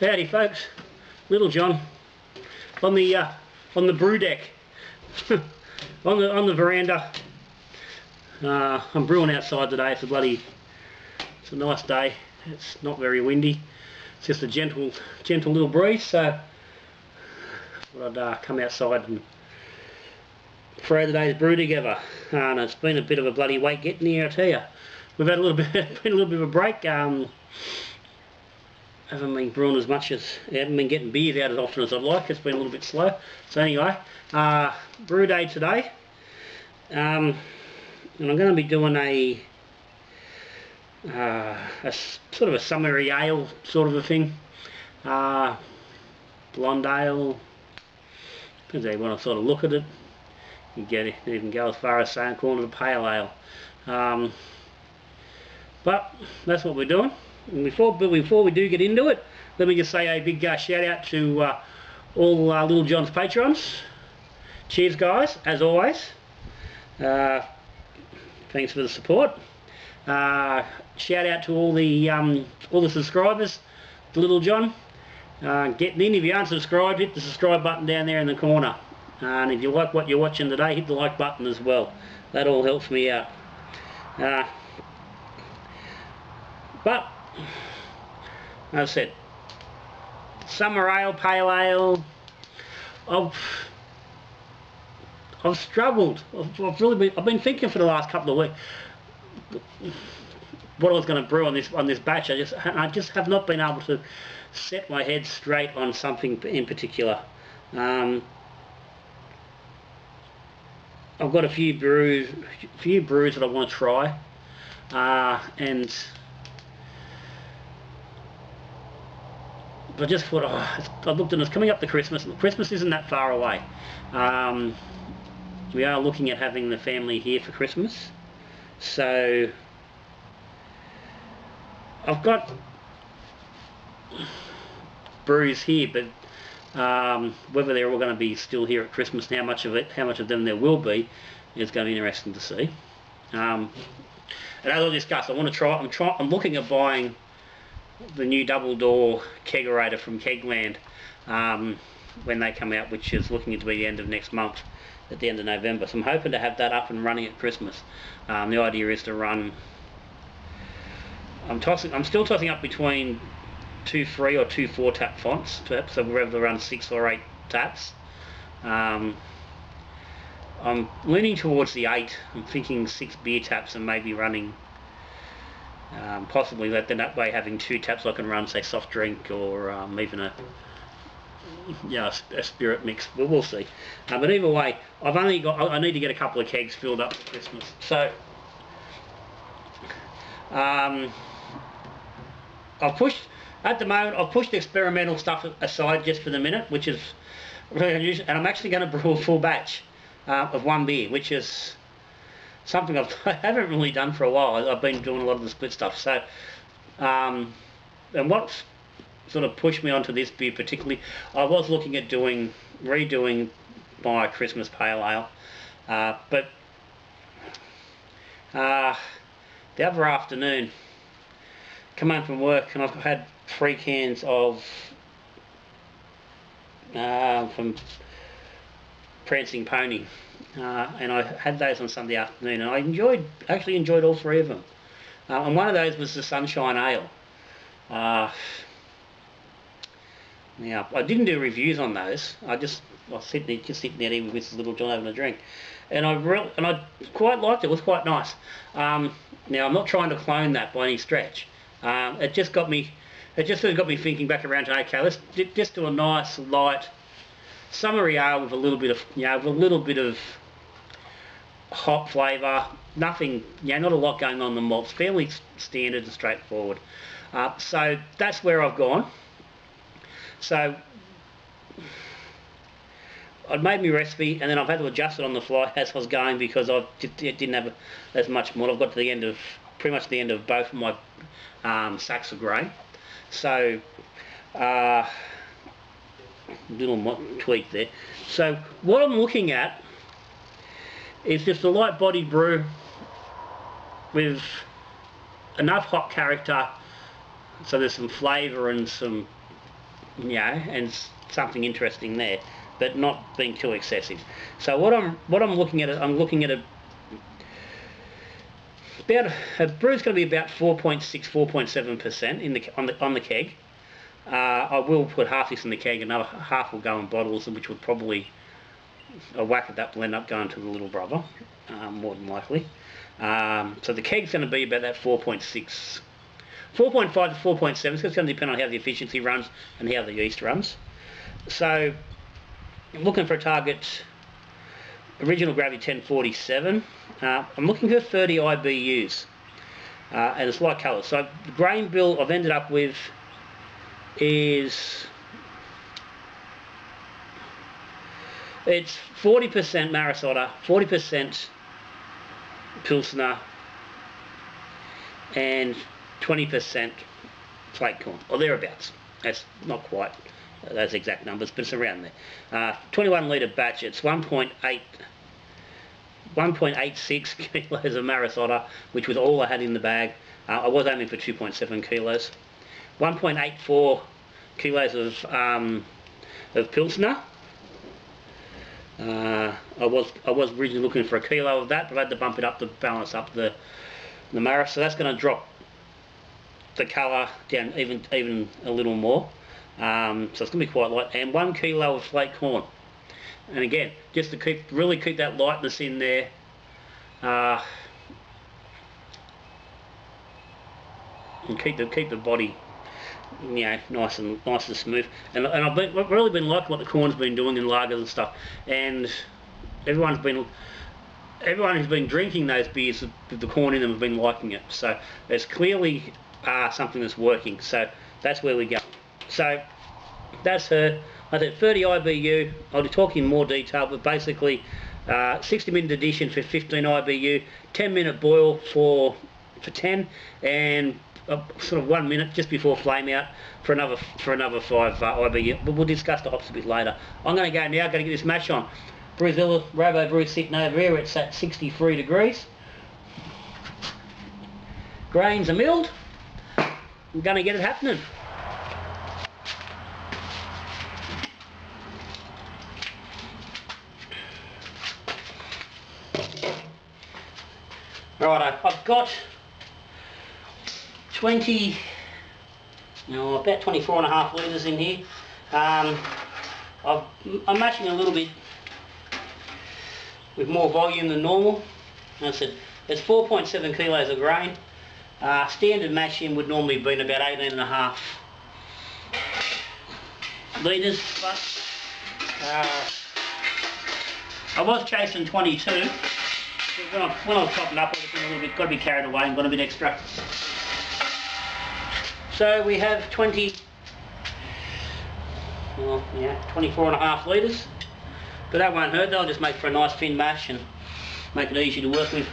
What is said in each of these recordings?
Howdy folks, Little John on the brew deck on the veranda. I'm brewing outside today. It's a nice day. It's not very windy. It's just a gentle little breeze. So I'd come outside and throw today's brew together. And it's been a bit of a bloody wait getting here, I tell you. We've had a little bit of a break. Haven't been brewing as much as, haven't been getting beers out as often as I'd like. It's been a little bit slow. So anyway, brew day today, and I'm going to be doing a sort of a summery ale sort of a thing. Blonde ale, depends how you want to sort of look at it. You can go as far as saying calling it a pale ale. But that's what we're doing. And before we do get into it, let me just say a big shout out to all Little John's patrons. Cheers guys, as always. Thanks for the support. Shout out to all the subscribers to Little John. Getting in. If you aren't subscribed, hit the subscribe button down there in the corner. And if you like what you're watching today, hit the like button as well. That all helps me out. But as I said, summer ale, pale ale. I've struggled. I've been thinking for the last couple of weeks what I was going to brew on this batch. I just have not been able to set my head straight on something in particular. I've got a few brews that I want to try, and I just thought, I looked and it's coming up to Christmas. Christmas isn't that far away. We are looking at having the family here for Christmas, so I've got brews here, but whether they're all going to be still here at Christmas and how much of them there will be is going to be interesting to see. And as I discussed, I'm looking at buying the new double door kegerator from Kegland when they come out, which is looking to be the end of next month, at the end of November. So I'm hoping to have that up and running at Christmas. The idea is to run, I'm still tossing up between 2 3 or 2 4 tap fonts, so we're able to run 6 or 8 taps. I'm leaning towards the 8. I'm thinking 6 beer taps and maybe running possibly that way having 2 taps I can run, say, soft drink or even a spirit mix. But we'll see. But either way, I need to get a couple of kegs filled up for Christmas. So I've pushed experimental stuff aside just for the minute, which is really unusual, and I'm actually going to brew a full batch of 1 beer, which is something I haven't really done for a while. I've been doing a lot of the split stuff. So, and what's sort of pushed me onto this beer particularly, I was looking at redoing my Christmas pale ale, but the other afternoon, come home from work and I've had 3 cans of from Prancing Pony. And I had those on Sunday afternoon, and I actually enjoyed all 3 of them. And one of those was the Sunshine Ale. Now I didn't do reviews on those. I was sitting there with Mrs. Little John having a drink, and I quite liked it. It was quite nice. Now I'm not trying to clone that by any stretch. It just got me sort of got me thinking back around to, okay, let's just do a nice light summery ale with a little bit of hop flavour. Nothing, not a lot going on in the malts. Fairly standard and straightforward. So that's where I've gone. So I'd made my recipe, and then I've had to adjust it on the fly as I was going, because I didn't have as much malt. I've got to the end of pretty much the end of both of my sacks of grain. So little tweak there. So what I'm looking at is just a light body brew with enough hop character, so there's some flavour and some you know, and something interesting there, but not being too excessive. So what I'm looking at, I'm looking at about a brew's going to be about 4.6, 4.7% in the on the keg. I will put half this in the keg, another half will go in bottles, which would probably, a whack of that will end up going to the little brother, more than likely. So the keg's going to be about that 4.6, 4.5 to 4.7. So it's going to depend on how the efficiency runs and how the yeast runs. So I'm looking for a target, original gravity 1047. I'm looking for 30 IBUs, and it's light colour. So the grain bill I've ended up with is, it's 40% Marisota, 40% Pilsner, and 20% flake corn, or thereabouts. That's not quite those exact numbers, but it's around there. 21 litre batch, it's 1.86 kilos of Marisota, which was all I had in the bag. I was aiming for 2.7 kilos. 1.84 kilos of Pilsner. I was originally looking for a kilo of that, but I had to bump it up to balance up the Maris, so that's going to drop the colour down even a little more. So it's going to be quite light, and 1 kilo of flake corn. And again, just to really keep that lightness in there. And keep the body, you know, nice and smooth. And I've really been liking what the corn's been doing in lagers and stuff. And everyone who's been drinking those beers with the corn in them have been liking it. So it's clearly something that's working. So that's where we go. So that's her. I think 30 IBU. I'll be talking in more detail, but basically 60-minute addition for 15 IBU, 10-minute boil for 10, and sort of 1 minute just before flame out for another 5 IBU. But we'll discuss the hops a bit later. I'm going to go now. Got to get this mash on. Brewzilla Robo Brew sitting over here. It's at 63 degrees. Grains are milled. I'm going to get it happening. Righto, I've got about 24.5 litres in here. I'm mashing a little bit with more volume than normal. As I said, it's 4.7 kilos of grain. Standard mashing would normally be about 18.5 litres, but I was chasing 22. When I was topping up, I was a little bit, got to be carried away and got a bit extra. So we have 24.5 litres, but that won't hurt. They'll just make for a nice thin mash and make it easy to work with.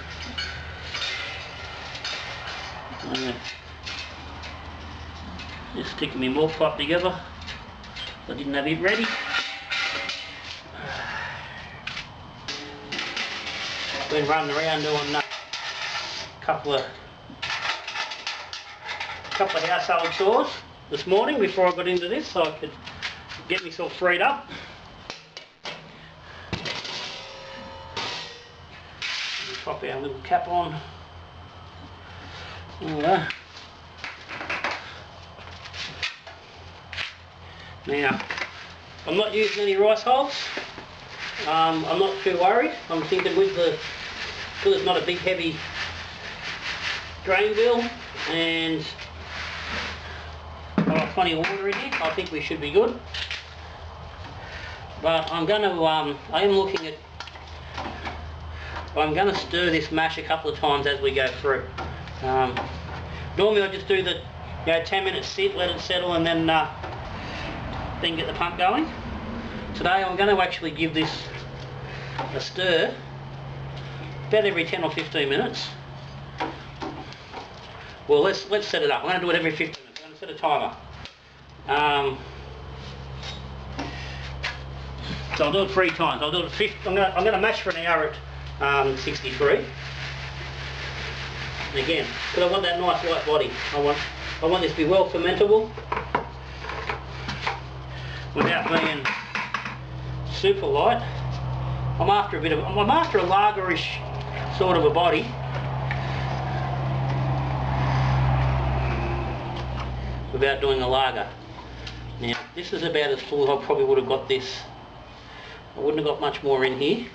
Just sticking my milk pipe together. I didn't have it ready. Been running around doing a couple of household chores this morning before I got into this, so I could get myself freed up. Pop our little cap on. Now, I'm not using any rice hulls. I'm not too worried. I'm thinking because it's not a big heavy grain bill and I've got plenty of water in here, I think we should be good. But I'm going to, I'm going to stir this mash a couple of times as we go through. Normally I just do the 10-minute sit, let it settle, and then get the pump going. Today I'm going to actually give this a stir about every 10 or 15 minutes. Well, let's set it up. I'm going to do it every 15 minutes. I'm going to set a timer. So I'll do it 3 times. I'll do it I'm going to mash for an hour at 63. And again, because I want that nice light body. I want this to be well fermentable. without being super light. I'm after a lagerish sort of a body. Without doing a lager. Now this is about as full as I probably would have got this. I wouldn't have got much more in here.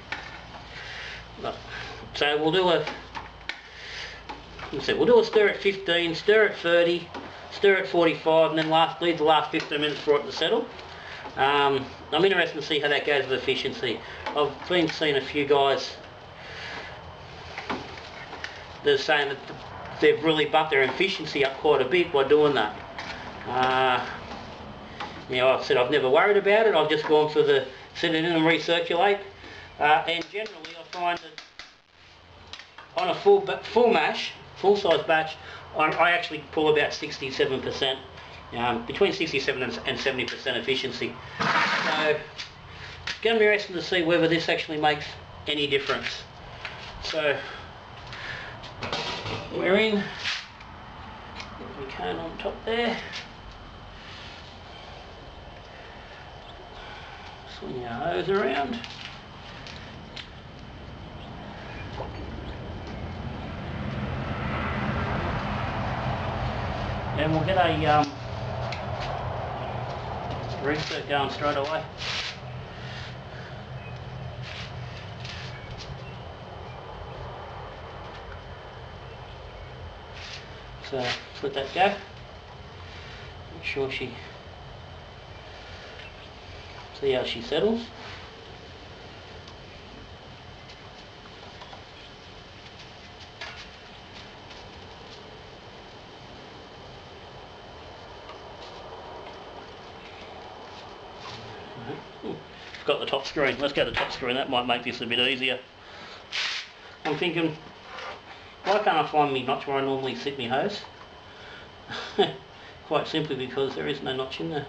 So we'll do a stir at 15, stir at 30, stir at 45, and then leave the last 15 minutes for it to settle. I'm interested to see how that goes with efficiency. I've been seeing a few guys that are saying that they've really bumped their efficiency up quite a bit by doing that. I've said I've never worried about it. I've just gone for the set it in and recirculate. And generally I find that on a full size batch, I actually pull about 67%, between 67 and 70% efficiency. So it's going to be interesting to see whether this actually makes any difference. So we're in. Get the cone on top there. Swing your hose around. And we'll get a recirc going straight away. So let's let that go. Make sure see how she settles. Got the top screen. Let's go to the top screen. That might make this a bit easier. I'm thinking, why can't I find me notch where I normally sit my hose? Quite simply because there is no notch in there.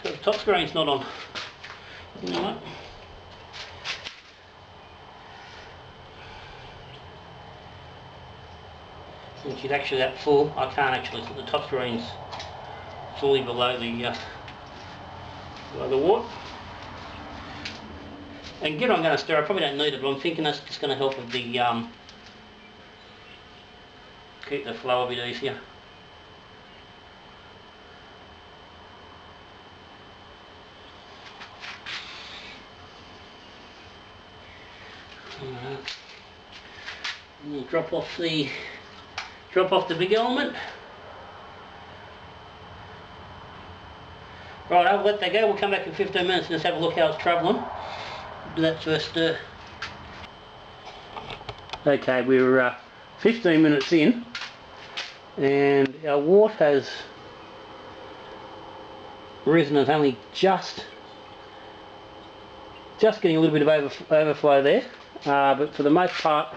Because the top screen's not on. You know what? Since it's actually that full, I can't actually put the top screen's fully below the wort. And again, I'm going to stir. I probably don't need it, but I'm thinking that's just going to help with the keep the flow a bit easier. And you drop off the big element. Right, I'll let that go. We'll come back in 15 minutes and just have a look how it's travelling. Do that first. Okay, we're 15 minutes in, and our wort has risen. It's only just getting a little bit of overflow there, but for the most part,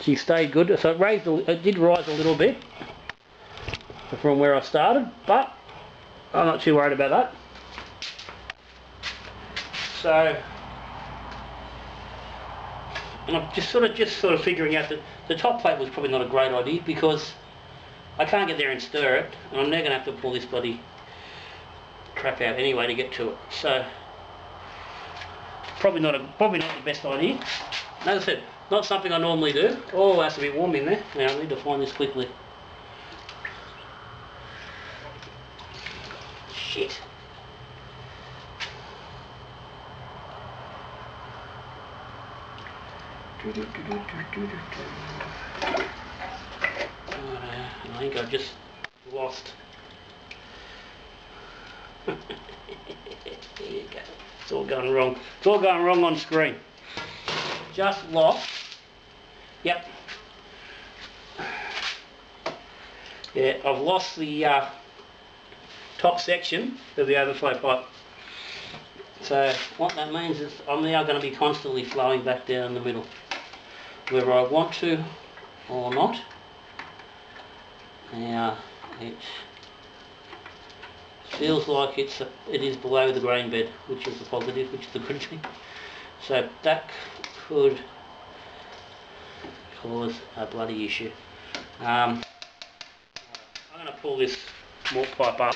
she stayed good. So it did rise a little bit from where I started, but I'm not too worried about that. So, and I'm just sort of figuring out that the top plate was probably not a great idea because I can't get there and stir it, and I'm now going to have to pull this bloody crap out anyway to get to it. So, probably not the best idea. As I said, not something I normally do. Oh, that's a bit warm in there. Now I need to find this quickly. Shit. I think I've just lost. There you go. It's all going wrong. It's all going wrong on screen. Just lost. Yep. Yeah, I've lost the top section of the overflow pipe. So what that means is I'm now going to be constantly flowing back down the middle, whether I want to or not. Now it feels like it is below the grain bed, which is the positive, which is the good thing. So that could cause a bloody issue. I'm going to pull this malt pipe up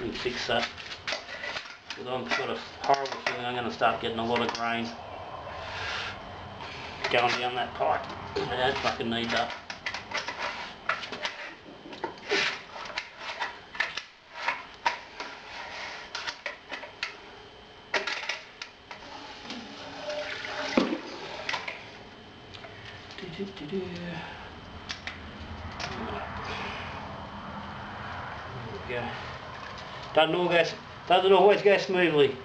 Let me fix that. Because I've got a horrible feeling I'm going to start getting a lot of grain going down that pipe. I don't fucking need that. There we go. Doesn't always go smoothly.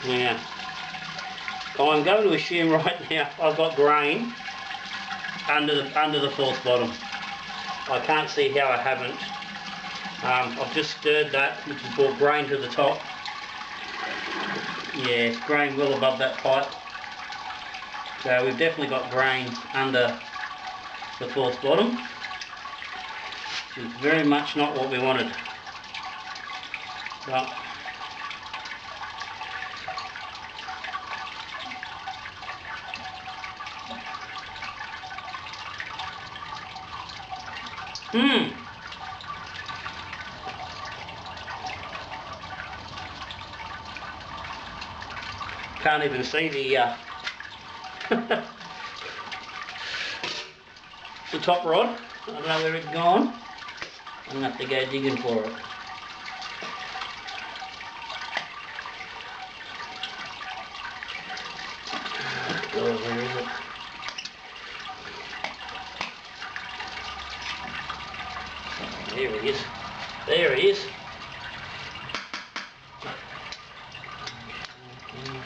Yeah. I'm going to assume right now I've got grain under the fourth bottom. I can't see how I haven't. I've just stirred that, which has brought grain to the top. Yeah, it's grain well above that pipe. So we've definitely got grain under the fourth bottom. Which is very much not what we wanted. But can't even see the the top rod. I don't know where it's gone. I'm going to have to go digging for it. Oh, where is it? There he is. There he is.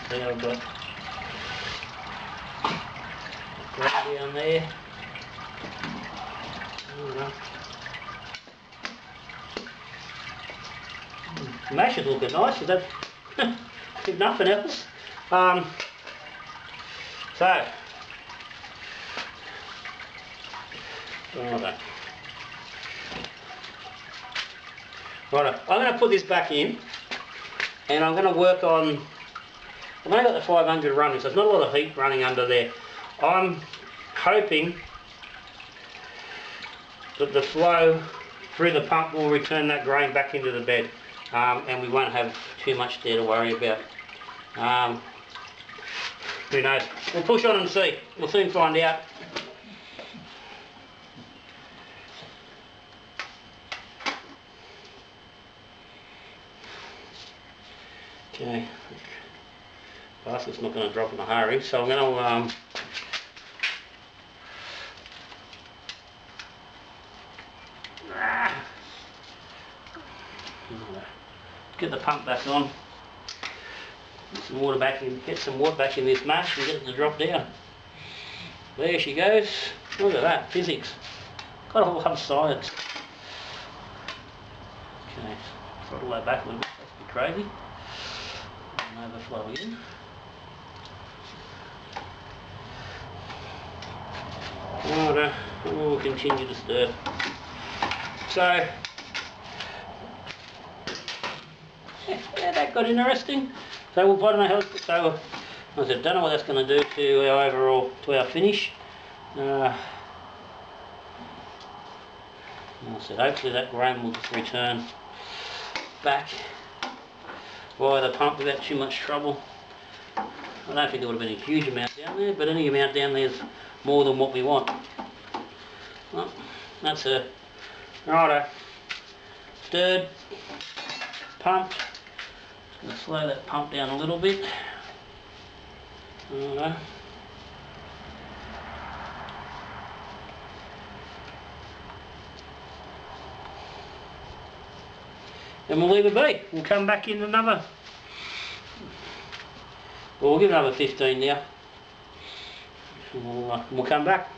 There I've got grain down there. Mash is looking nice, is that if nothing else. So right, I'm going to put this back in and I'm going to work on, I've only got the 500 running, so there's not a lot of heat running under there. I'm hoping that the flow through the pump will return that grain back into the bed, and we won't have too much there to worry about. Who knows? We'll push on and see. We'll soon find out. Okay, basket's not going to drop in a hurry, so I'm going to get the pump back on, get some water back in this mash and get it to drop down. There she goes. Look at that, physics. Gotta love science. Okay, throttle that back a little bit, that's a bit crazy. And overflow in. Righto, and we'll continue to stir. So, yeah, that got interesting. So I don't know how. So I said, don't know what that's going to do to our overall, to our finish. I said, hopefully that grain will just return back via the pump without too much trouble. I don't think there would have been a huge amount down there, but any amount down there is more than what we want. Well, that's a righto. Stirred, pumped. Just going to slow that pump down a little bit. Righto. And we'll leave it be. We'll come back in another. Well, we'll give another 15 now. We'll come back.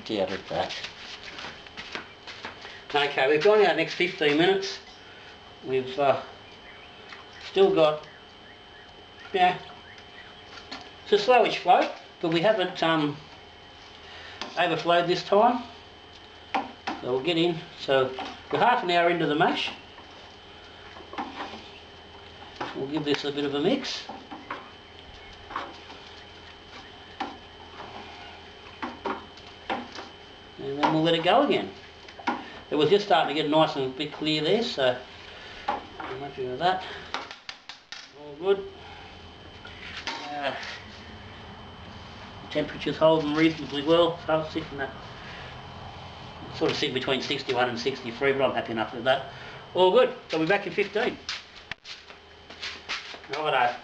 Doubted that. Okay, we've gone our next 15 minutes. We've still got, yeah, It's a slowish float, but we haven't overflowed this time. So we'll get in. So we're half an hour into the mash. We'll give this a bit of a mix. And then we'll let it go again. It was just starting to get nice and a bit clear there, so I'm happy with that. All good. Temperature's holding reasonably well, so I'll sit in that. Sort of sitting between 61 and 63, but I'm happy enough with that. All good. So we're back in 15. Righto.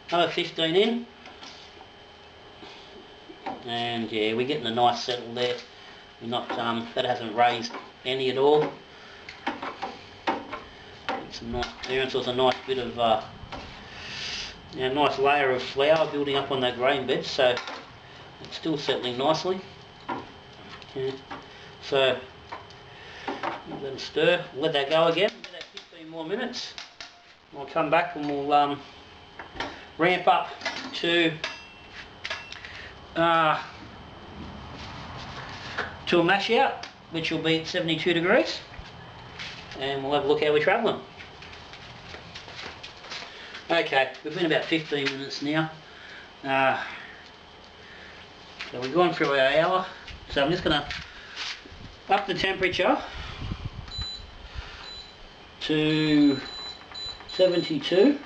Another 15 in. And yeah, we're getting a nice settle there. We're not, that hasn't raised any at all. Some nice clearance. There's a nice bit of, nice layer of flour building up on that grain bed, so it's still settling nicely. Yeah. So let it stir. We'll let that go again. Give that 15 more minutes. I'll come back and we'll ramp up to a mash out, which will be at 72 degrees, and we'll have a look how we're travelling. Okay, we've been about 15 minutes now. So we've gone through our hour, so I'm just going to up the temperature to 72,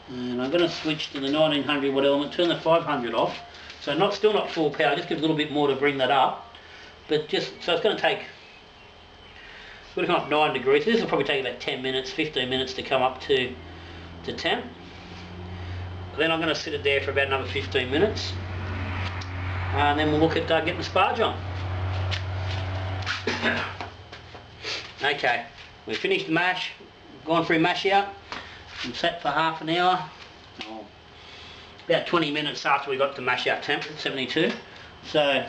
and I'm going to switch to the 1900 watt element, turn the 500 off, so still not full power, just give a little bit more to bring that up, but just, so it's going to take, we're going to come up 9 degrees, this will probably take about 10 minutes, 15 minutes to come up to temp. Then I'm going to sit it there for about another 15 minutes. And then we'll look at getting the sparge on. Okay, we've finished the mash, gone through mash out, and sat for half an hour. About 20 minutes after we got the mash out temp at 72. So,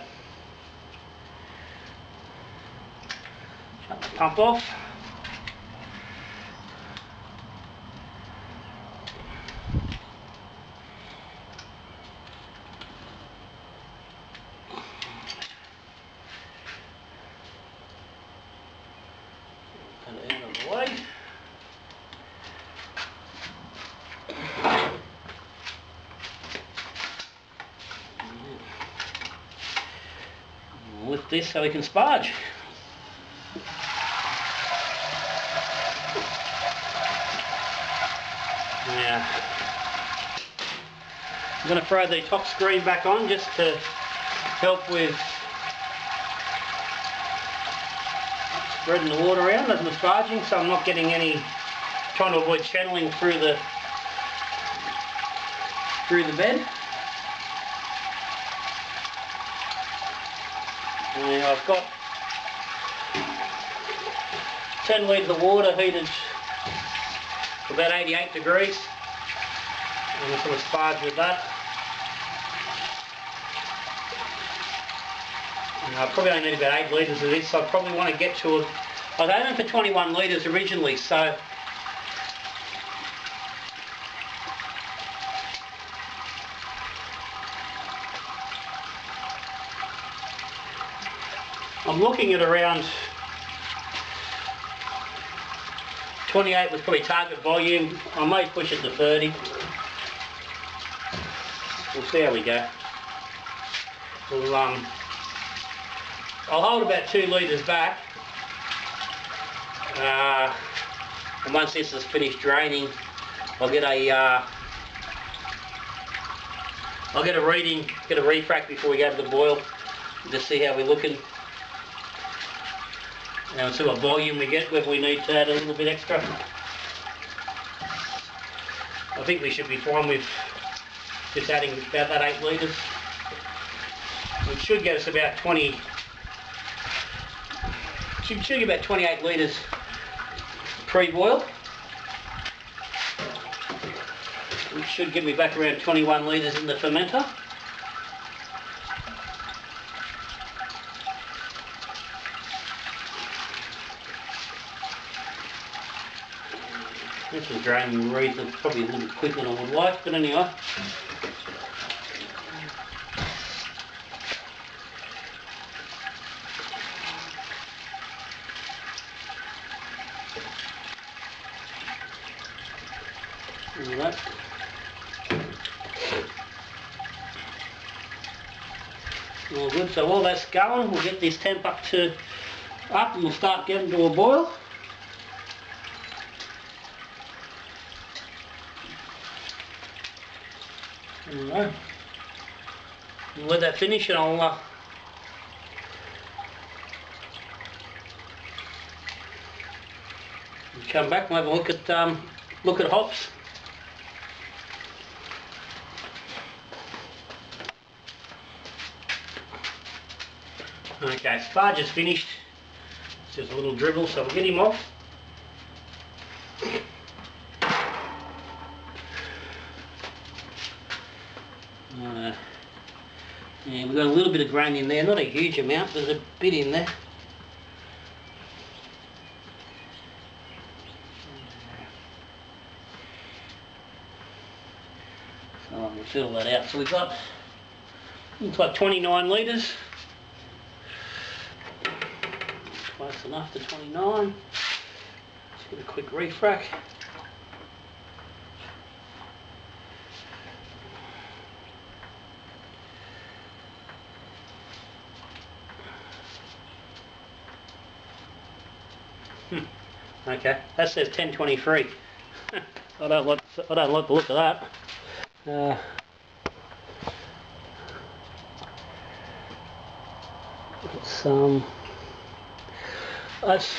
shut the pump off. Lift this so we can sparge. Now, I'm going to throw the top screen back on just to help with spreading the water around and the sparging, so I'm not getting any, trying to avoid channeling through the bed. Now I've got 10 litres of water heated to about 88 degrees. I'm going to sort of sparge with that. And I probably only need about 8 litres of this, so I probably want to get to it. I was aiming for 21 litres originally, so I'm looking at around 28 was probably target volume. I may push it to 30. We'll see how we go. We'll, I'll hold about 2 litres back. And once this is finished draining, I'll get a reading, get a refract before we go to the boil, just see how we're looking. And see what volume we get, whether we need to add a little bit extra. I think we should be fine with just adding about that 8 litres. It should get us about 20, should get about 28 litres pre-boil. Which should get me back around 21 litres in the fermenter. This is draining reasonably, probably a little bit quicker than I would like, but anyway. Alright. All good, so while that's going, we'll get this temp up and we'll start getting to a boil. Alright. We'll let that finish and I'll come back and have a look at hops. Okay, sparge is finished. It's just a little dribble, so we'll get him off. Yeah, we've got a little bit of grain in there, not a huge amount, there's a bit in there. So I'm going to fill that out. So we've got, looks like 29 litres. Close enough to 29. Just get a quick refrac. Okay, that says 1023. I don't like the look of that. That's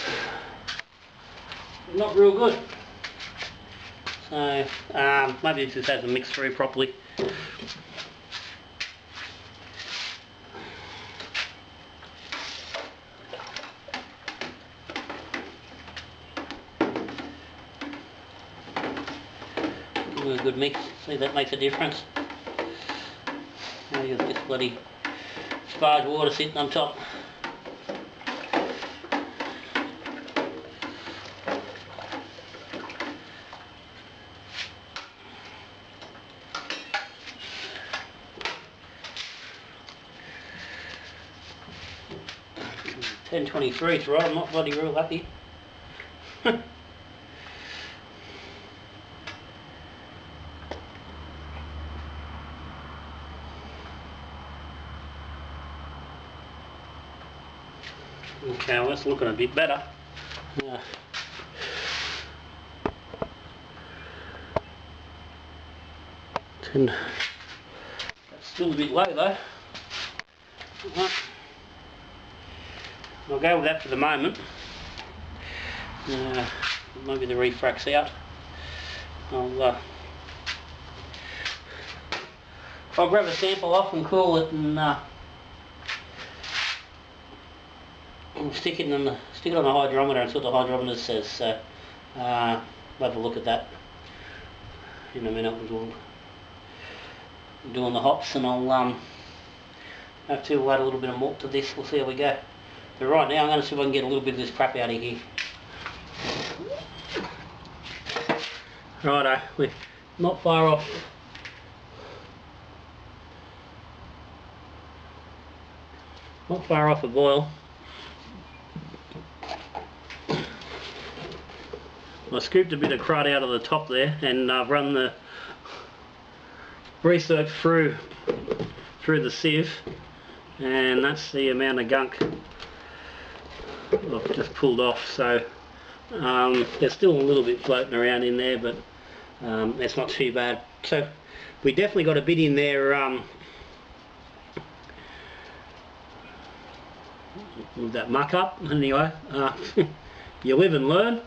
not real good. So maybe it just hasn't mixed through properly. A good mix. See, that makes a difference. Now you've got this bloody sparge water sitting on top. $10.23's right, I'm not bloody real happy. Okay, well, that's looking a bit better. That's still a bit low though. I'll go with that for the moment. Maybe the refrac's out. I'll grab a sample off and cool it and stick it on a hydrometer and see what the hydrometer says. So we'll have a look at that in a minute. We'll doing the hops, and I'll have to add a little bit of malt to this. We'll see how we go. But right now I'm going to see if I can get a little bit of this crap out of here. Righto, we're not far off. Not far off a boil. I scooped a bit of crud out of the top there and run the Brewzilla through the sieve, and that's the amount of gunk I've just pulled off. So there's still a little bit floating around in there, but it's not too bad. So we definitely got a bit in there with that muck up. Anyway, you live and learn.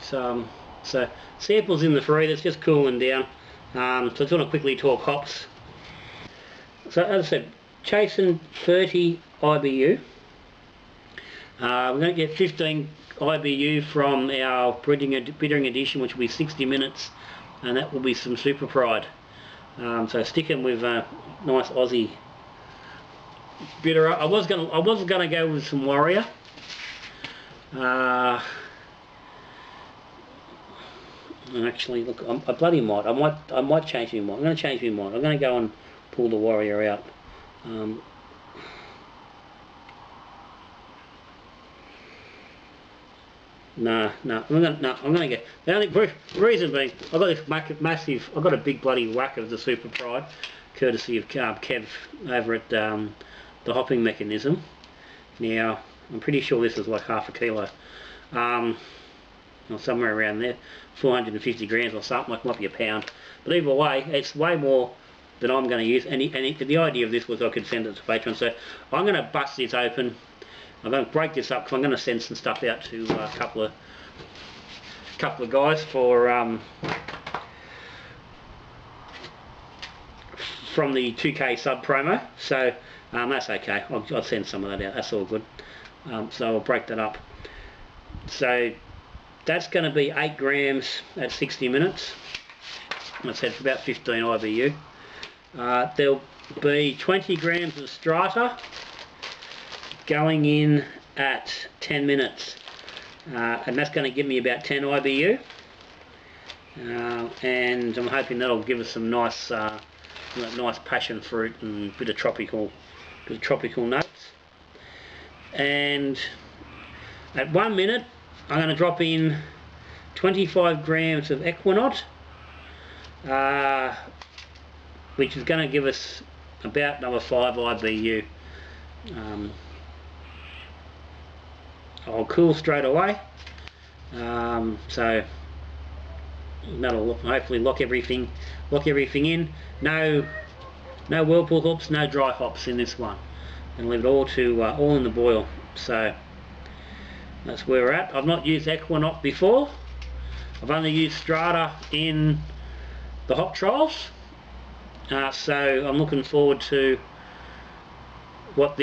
So samples in the fridge, it's just cooling down. So it's going to quickly talk hops. So as I said, chasing 30 IBU. We're going to get 15 IBU from our bittering addition, which will be 60 minutes, and that will be some Super Pride. So sticking with a nice Aussie bitterer. I was gonna go with some Warrior. And actually, look, I bloody might. I might change my mind. I'm going to change my mind. I'm going to go and pull the Warrior out. No. I'm gonna get the only reason being I've got this massive. I've got a big bloody whack of the Super Pride, courtesy of Kev over at the Hopping Mechanism. Now I'm pretty sure this is like half a kilo, or somewhere around there, 450 grams or something. Like might be a pound, but either way, it's way more than I'm going to use. And the idea of this was I could send it to Patreon. So I'm going to bust this open. I'm going to break this up because I'm going to send some stuff out to a couple of guys for from the 2K sub promo. So that's okay. I'll send some of that out. That's all good. So I'll break that up. So that's going to be 8 grams at 60 minutes. I said for about 15 IBU. There'll be 20 grams of strata going in at 10 minutes, and that's going to give me about 10 IBU, and I'm hoping that'll give us some nice nice passion fruit and bit of tropical notes. And at 1 minute I'm going to drop in 25 grams of Equinaut, which is going to give us about another 5 IBU. I'll cool straight away, so that'll hopefully lock everything in. No whirlpool hops, no dry hops in this one, and leave it all in the boil. So that's where we're at. I've not used Equinaut before. I've only used strata in the hop trials, so I'm looking forward to what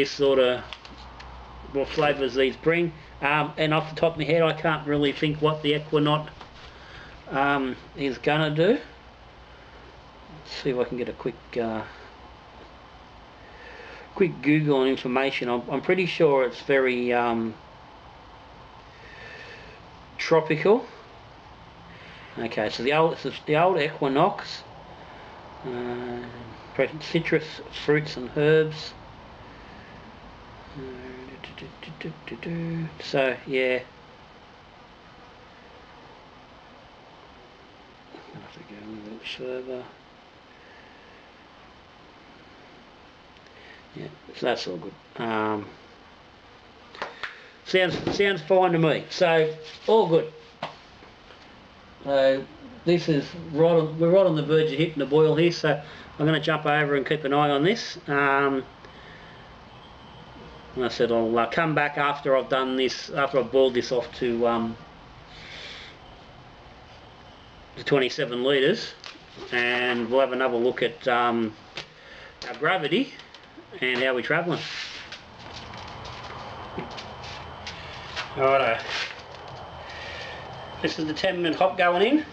flavours these bring. And off the top of my head, I can't really think what the Equinaut is gonna do. Let's see if I can get a quick Google on information. I'm pretty sure it's very tropical. Okay, so the old Equinox, citrus fruits and herbs. So yeah, I have to go a little further. Yeah, so that's all good. Sounds fine to me. So all good. So this is we're right on the verge of hitting the boil here. So I'm going to jump over and keep an eye on this. And I said I'll come back after I've done this, after I've boiled this off to the 27 litres, and we'll have another look at our gravity and how we're travelling. Alrighto, this is the 10-minute hop going in.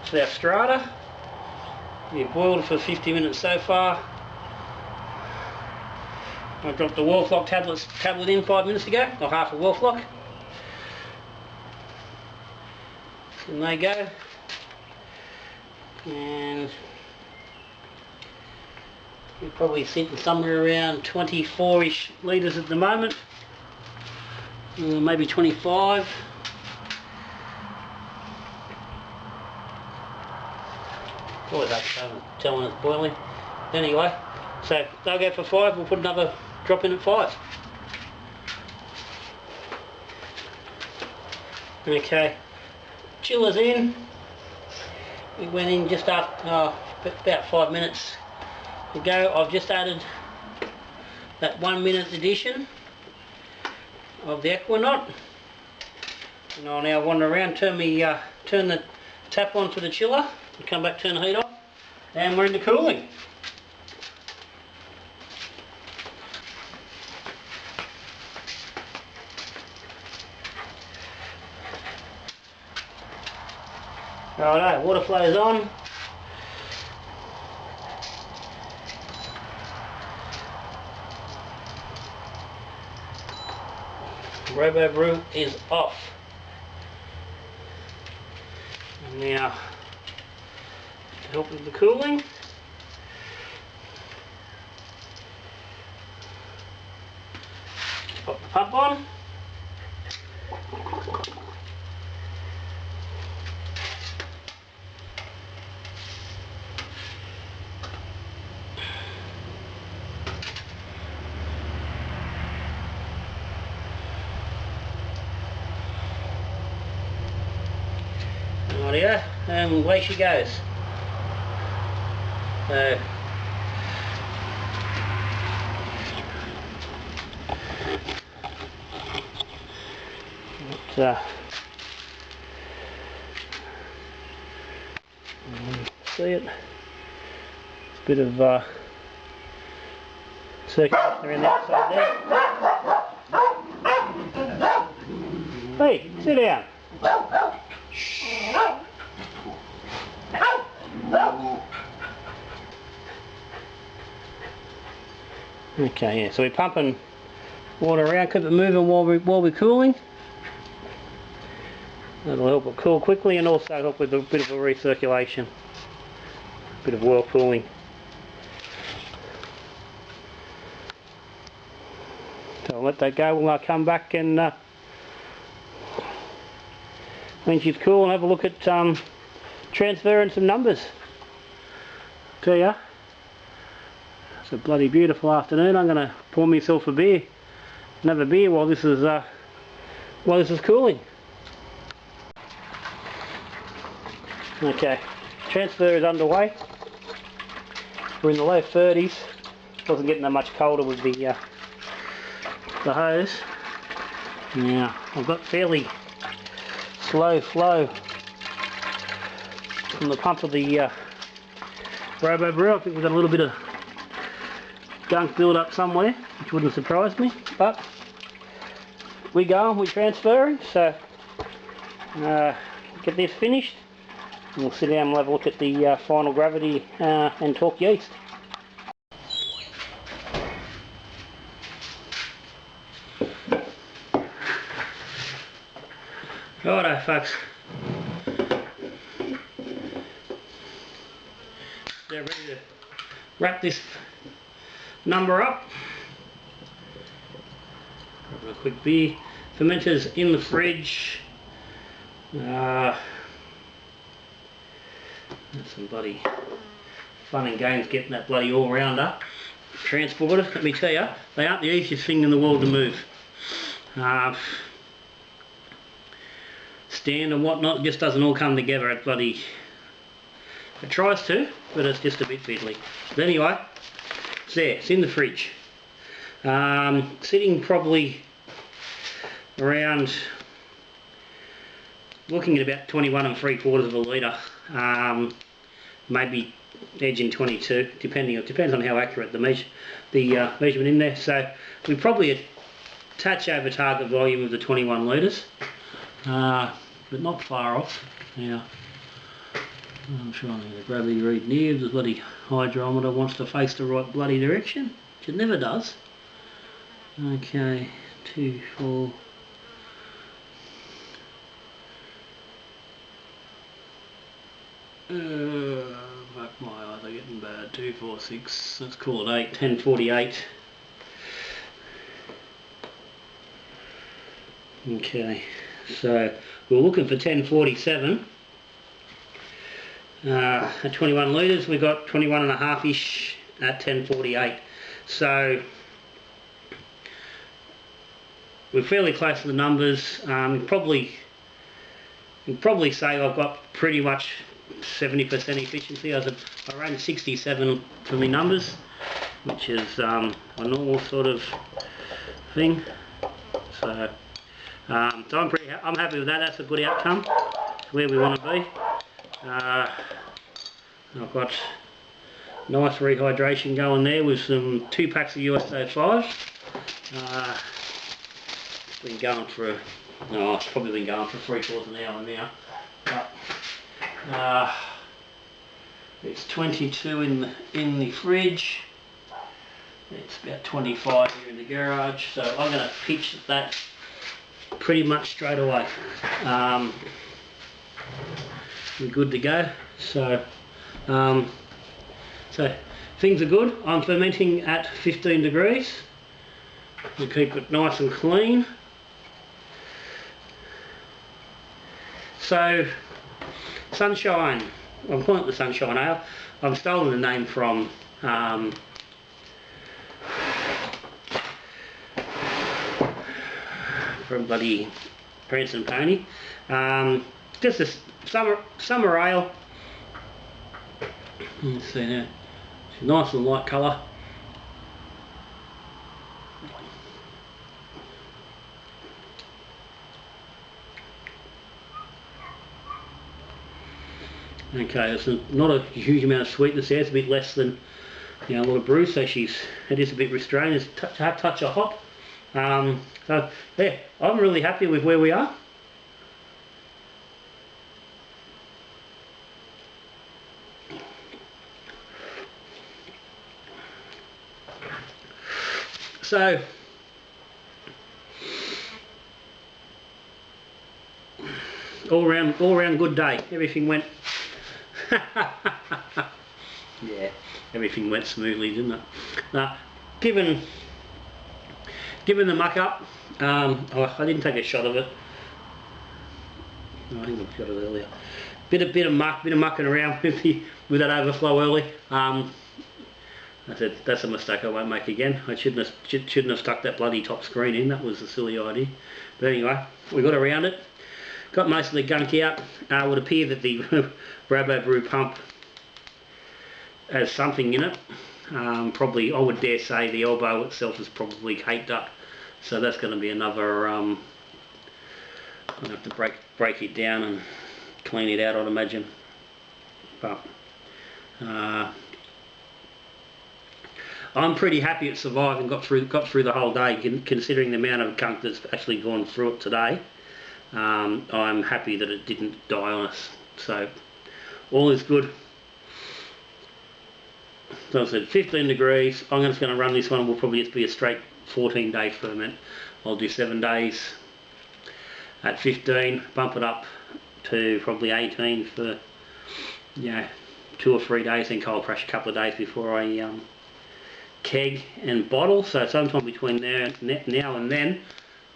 It's our strata. We've boiled for 50 minutes so far. I dropped the Wallflock tablet in 5 minutes ago, or half a Wallflock. And they go. And we're probably sitting somewhere around 24-ish litres at the moment. Maybe 25. Always hard to tell when it's boiling. Anyway, so they'll go for 5, we'll put another drop in at 5. Okay, chiller's in. We went in just after about 5 minutes ago. I've just added that 1 minute addition of the Equinaut, and I'll now wander around, turn the tap on for the chiller, and come back, turn the heat off, and we're into cooling. Righto, water flow's on. Brew is off. Now, to help with the cooling, pop the pump on. Rightio, and away she goes. So, see it? It's a bit of circulation around the outside there. Hey, sit down. Okay, yeah, so we're pumping water around, keep it moving while we're cooling. That'll help it cool quickly and also help with a bit of a recirculation, a bit of well cooling. So I'll let that go. We'll come back and when she's cool and have a look at transferring some numbers. Tell ya, it's a bloody beautiful afternoon. I'm going to pour myself a beer and have a beer while this is cooling. Okay, transfer is underway. We're in the low 30s. Wasn't getting that much colder with the hose. Now I've got fairly slow flow from the pump of the Brew. I think we've got a little bit of gunk build up somewhere, which wouldn't surprise me, but we're transferring, so get this finished and we'll sit down and we'll have a look at the final gravity and talk yeast. Righto folks, they're ready to wrap this number up. A quick beer. Fermenters in the fridge. That's some bloody fun and games getting that bloody all-rounder transported. Let me tell you, they aren't the easiest thing in the world to move. Stand and whatnot, it just doesn't all come together. It tries to, but it's just a bit fiddly. But anyway, it's there, it's in the fridge. Sitting probably around, looking at about 21 3/4 of a litre, maybe edging 22, depends on how accurate the measurement in there. So we probably a touch over target volume of the 21 litres, but not far off. Now I'm trying to get a gravity reading here. The bloody hydrometer wants to face the right bloody direction, which it never does. Okay, 2, 4. Fuck, my eyes are getting bad. 2, 4, 6. Let's call it 8. 10:48. Okay, so we're looking for 10:47. At 21 litres, we got 21.5-ish at 10:48. So we're fairly close to the numbers. You'd probably say I've got pretty much 70% efficiency. I ran 67 for my numbers, which is a normal sort of thing. So, I'm happy with that. That's a good outcome. It's where we want to be. I've got nice rehydration going there with some 2 packs of USO5. Been going for it's probably been going for 3/4 an hour now, but it's 22 in the fridge. It's about 25 here in the garage, so I'm going to pitch pretty much straight away. we're good to go. So so things are good. I'm fermenting at 15 degrees. We keep it nice and clean. So Sunshine, I'm calling it the Sunshine Ale. I've stolen the name from bloody Prince and Pony. Just a summer ale. Let's see now. It's nice and light colour. Okay, there's not a huge amount of sweetness there. It's a bit less than, you know, a lot of brew, so it is a bit restrained. It's a touch of hop. So yeah, I'm really happy with where we are. So all round good day. Everything went yeah, everything went smoothly, didn't it? Now, given the muck up, oh, I didn't take a shot of it. Oh, I think I shot it earlier. Bit of mucking around with that overflow early. I said that's a mistake I won't make again. I shouldn't have stuck that bloody top screen in. That was a silly idea. But anyway, we got around it. Got most of the gunk out. It would appear that the Brew pump has something in it. Probably, I would dare say, the elbow itself is probably caked up. So that's going to be another. I'm going to have to break it down and clean it out, I'd imagine. But I'm pretty happy it survived and got through the whole day, considering the amount of gunk that's actually gone through it today. I'm happy that it didn't die on us, so all is good. So I said 15 degrees. I'm just going to run this one. Will probably just be a straight 14-day ferment. I'll do 7 days at 15, bump it up to probably 18 for, you know, 2 or 3 days, then cold crash a couple of days before I keg and bottle. So sometime between now and then,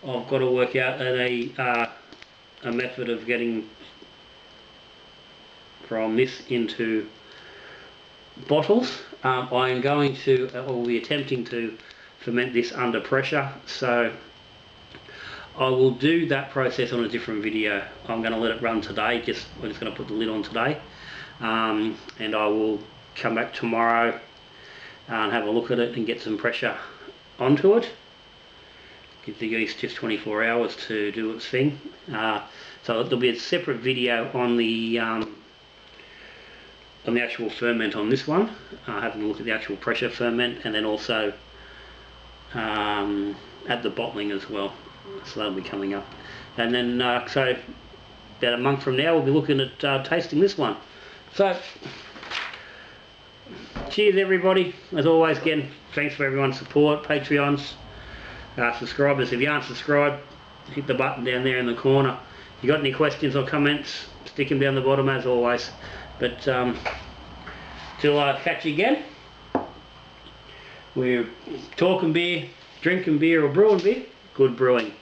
I've got to work out a method of getting from this into bottles. I am going to, or be attempting to ferment this under pressure, so I will do that process on a different video. I'm going to let it run today, I'm just going to put the lid on today, and I will come back tomorrow and have a look at it and get some pressure onto it. Give the yeast just 24 hours to do its thing. So there'll be a separate video on the actual ferment on this one, having a look at the actual pressure ferment, and then also at the bottling as well. So that'll be coming up. And then so about a month from now we'll be looking at tasting this one. So cheers everybody. As always, again, thanks for everyone's support, Patreons, subscribers. If you aren't subscribed, hit the button down there in the corner. If you got any questions or comments, stick them down the bottom as always. But till I catch you again, we're talking beer, drinking beer or brewing beer. Good brewing.